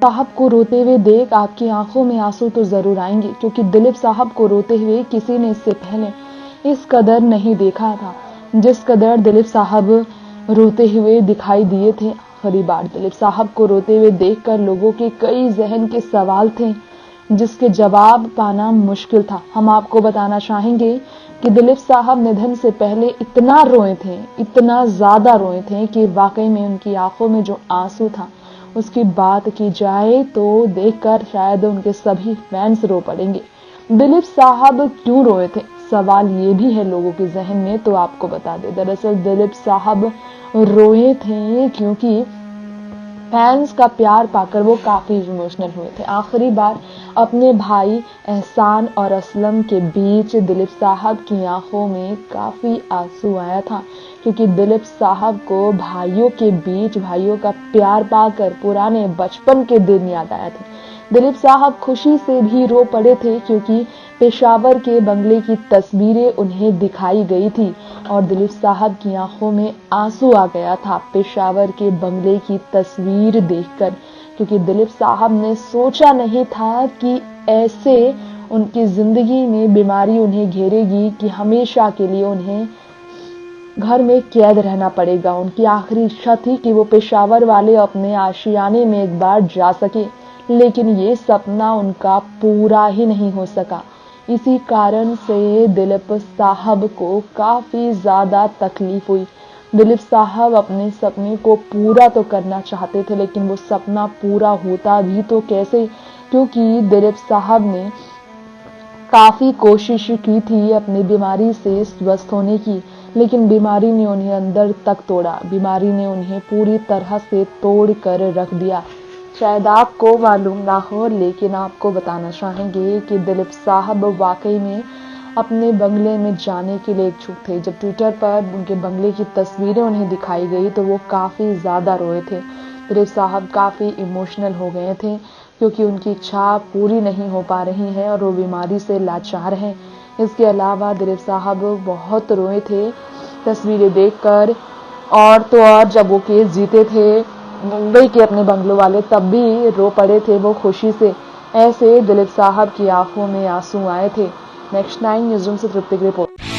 साहब को रोते हुए देख आपकी आंखों में आंसू तो जरूर आएंगे, क्योंकि दिलीप साहब को रोते हुए किसी ने इससे पहले इस कदर नहीं देखा था जिस कदर दिलीप साहब रोते हुए दिखाई दिए थे। आखिरी बार दिलीप साहब को रोते हुए देखकर लोगों के कई जहन के सवाल थे जिसके जवाब पाना मुश्किल था। हम आपको बताना चाहेंगे कि दिलीप साहब निधन से पहले इतना रोए थे, इतना ज्यादा रोए थे कि वाकई में उनकी आंखों में जो आंसू था उसकी बात की जाए तो देखकर शायद उनके सभी फैंस रो पड़ेंगे। दिलीप साहब क्यों रोए थे, सवाल ये भी है लोगों के जहन में, तो आपको बता दें। दरअसल दिलीप साहब रोए थे क्योंकि फैंस का प्यार पाकर वो काफी इमोशनल हुए थे। आखिरी बार अपने भाई एहसान और असलम के बीच दिलीप साहब की आंखों में काफी आंसू आया था, क्योंकि दिलीप साहब को भाइयों के बीच भाइयों का प्यार पाकर पुराने बचपन के दिन याद आए थे। दिलीप साहब खुशी से भी रो पड़े थे क्योंकि पेशावर के बंगले की तस्वीरें उन्हें दिखाई गई थी और दिलीप साहब की आंखों में आंसू आ गया था पेशावर के बंगले की तस्वीर देखकर, क्योंकि दिलीप साहब ने सोचा नहीं था कि ऐसे उनकी जिंदगी में बीमारी उन्हें घेरेगी कि हमेशा के लिए उन्हें घर में कैद रहना पड़ेगा। उनकी आखिरी इच्छा थी कि वो पेशावर वाले अपने आशियाने में एक बार जा सके, लेकिन ये सपना उनका पूरा ही नहीं हो सका। इसी कारण से दिलीप साहब को काफी ज्यादा तकलीफ हुई। दिलीप साहब अपने सपने को पूरा तो करना चाहते थे, लेकिन वो सपना पूरा होता भी तो कैसे, क्योंकि दिलीप साहब ने काफी कोशिश की थी अपनी बीमारी से स्वस्थ होने की, लेकिन बीमारी ने उन्हें अंदर तक तोड़ा। बीमारी ने उन्हें पूरी तरह से तोड़ कर रख दिया। शायद आपको मालूम ना हो, लेकिन आपको बताना चाहेंगे कि दिलीप साहब वाकई में अपने बंगले में जाने के लिए इच्छुक थे। जब ट्विटर पर उनके बंगले की तस्वीरें उन्हें दिखाई गई तो वो काफी ज्यादा रोए थे। दिलीप साहब काफी इमोशनल हो गए थे क्योंकि उनकी इच्छा पूरी नहीं हो पा रही है और वो बीमारी से लाचार हैं। इसके अलावा दिलीप साहब बहुत रोए थे तस्वीरें देखकर, और तो और जब वो केस जीते थे मुंबई के अपने बंगलों वाले, तब भी रो पड़े थे वो खुशी से। ऐसे दिलीप साहब की आंखों में आंसू आए थे। नेक्स्ट 9 न्यूज़ रूम से तृप्ति की रिपोर्ट।